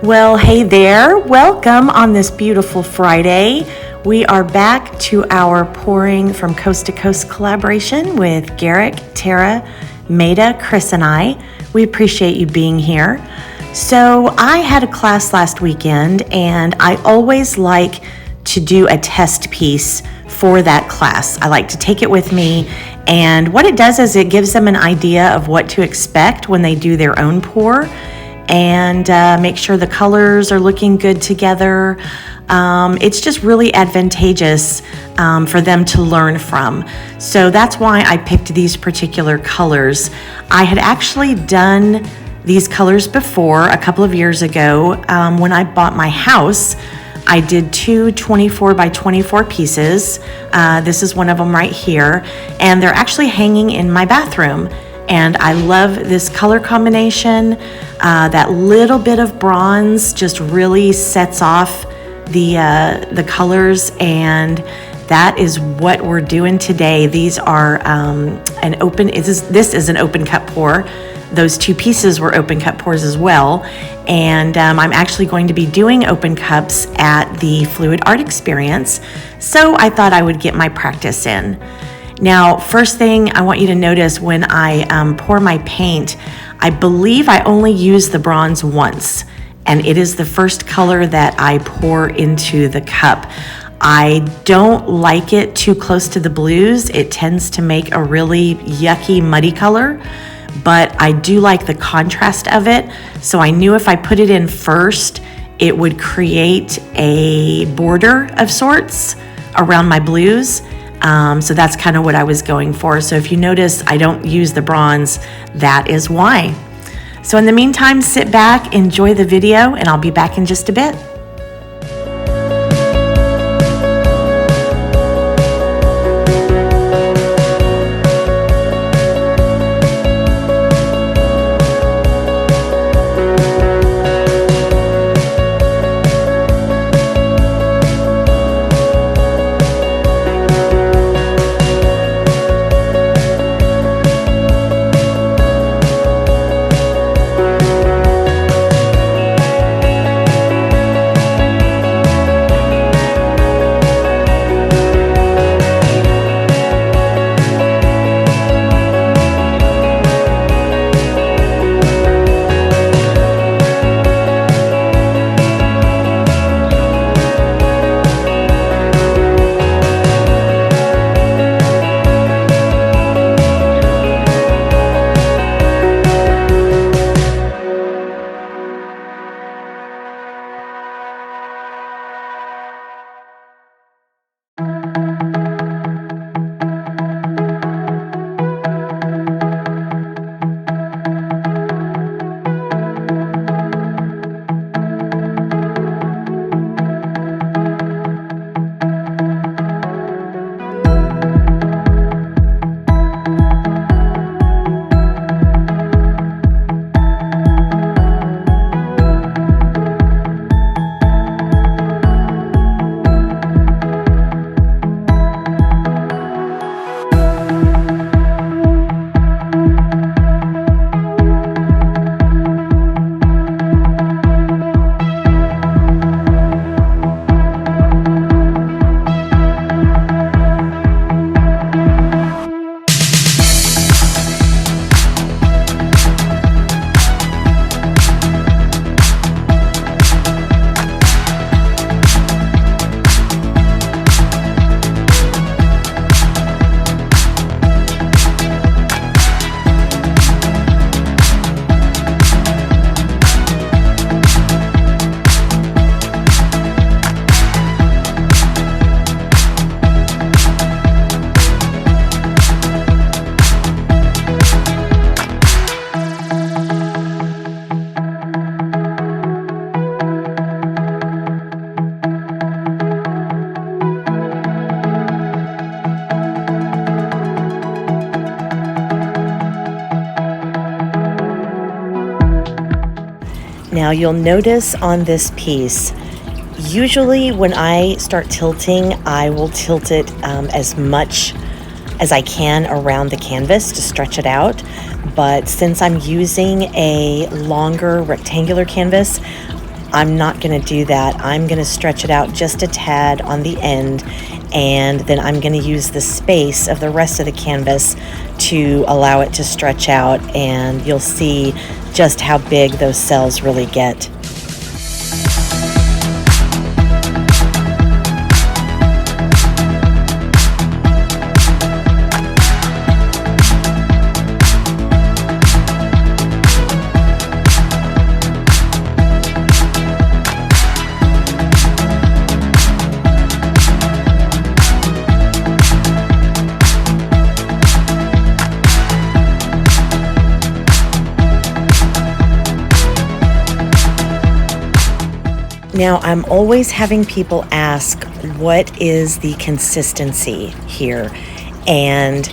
Well, hey there. Welcome on this beautiful Friday. We are back to our Pouring from Coast to Coast collaboration with Garrick, Tara, Maida, Chris, and I. We appreciate you being here. So I had a class last weekend, and I always like to do a test piece for that class. I like to take it with me, and what it does is it gives them an idea of what to expect when they do their own pour, and make sure the colors are looking good together. It's just really advantageous for them to learn from. So that's why I picked these particular colors. I had actually done these colors before a couple of years ago when I bought my house. I did two 24 by 24 pieces. This is one of them right here, and they're actually hanging in my bathroom. And I love this color combination. That little bit of bronze just really sets off the colors, and that is what we're doing today. These are this is an open cup pour. Those two pieces were open cup pours as well, and I'm actually going to be doing open cups at the Fluid Art Experience, so I thought I would get my practice in. Now, first thing I want you to notice when I pour my paint, I believe I only use the bronze once, and it is the first color that I pour into the cup. I don't like it too close to the blues. It tends to make a really yucky, muddy color, but I do like the contrast of it. So I knew if I put it in first, it would create a border of sorts around my blues. So that's kind of what I was going for. So if you notice, I don't use the bronze. That is why. So in the meantime, sit back, enjoy the video, and I'll be back in just a bit. Now you'll notice on this piece, usually when I start tilting, I will tilt it as much as I can around the canvas to stretch it out. But since I'm using a longer rectangular canvas, I'm not going to do that. I'm going to stretch it out just a tad on the end, and then I'm going to use the space of the rest of the canvas to allow it to stretch out, and you'll see just how big those cells really get. Now, I'm always having people ask, what is the consistency here? And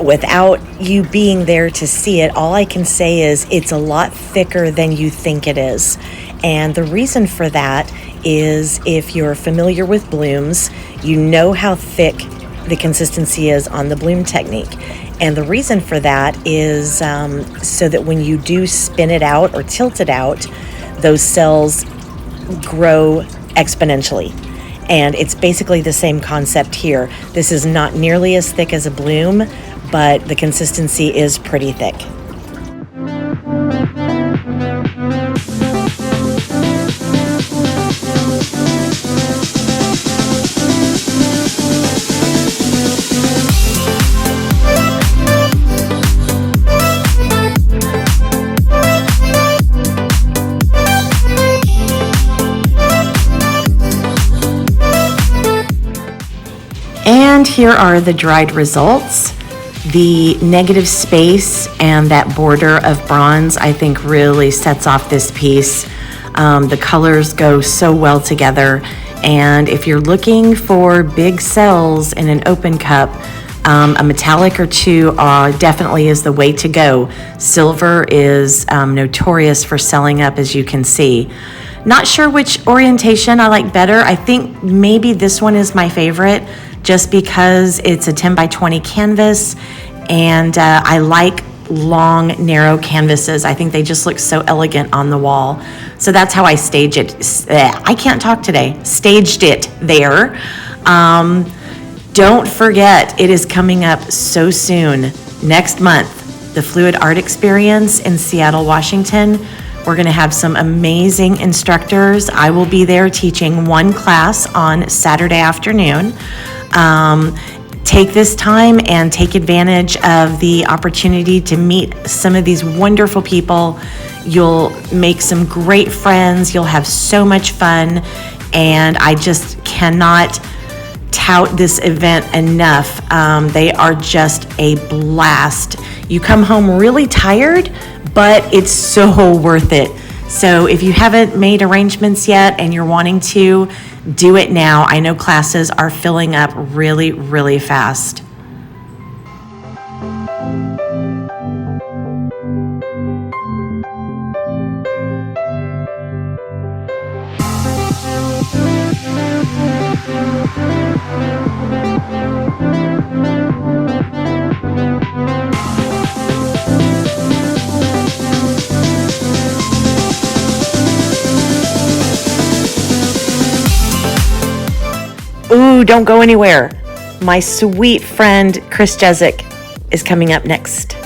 without you being there to see it, all I can say is it's a lot thicker than you think it is. And the reason for that is, if you're familiar with blooms, you know how thick the consistency is on the bloom technique. And the reason for that is so that when you do spin it out or tilt it out, those cells grow exponentially. And it's basically the same concept here. This is not nearly as thick as a bloom, but the consistency is pretty thick. And here are the dried results. The negative space and that border of bronze, I think, really sets off this piece. The colors go so well together. And if you're looking for big cells in an open cup, a metallic or two definitely is the way to go. Silver is notorious for selling up, as you can see. Not sure which orientation I like better. I think maybe this one is my favorite, just because it's a 10 by 20 canvas, and I like long, narrow canvases. I think they just look so elegant on the wall. So that's how I stage it. I can't talk today. Staged it there. Don't forget, it is coming up so soon. Next month, the Fluid Art Experience in Seattle, Washington. We're going to have some amazing instructors. I will be there teaching one class on Saturday afternoon. Take this time and take advantage of the opportunity to meet some of these wonderful people. You'll make some great friends. You'll have so much fun. And I just cannot tout this event enough. They are just a blast. You come home really tired, but it's so worth it. So if you haven't made arrangements yet and you're wanting to, do it now. I know classes are filling up really, really fast. Ooh, don't go anywhere. My sweet friend Chris Jezik is coming up next.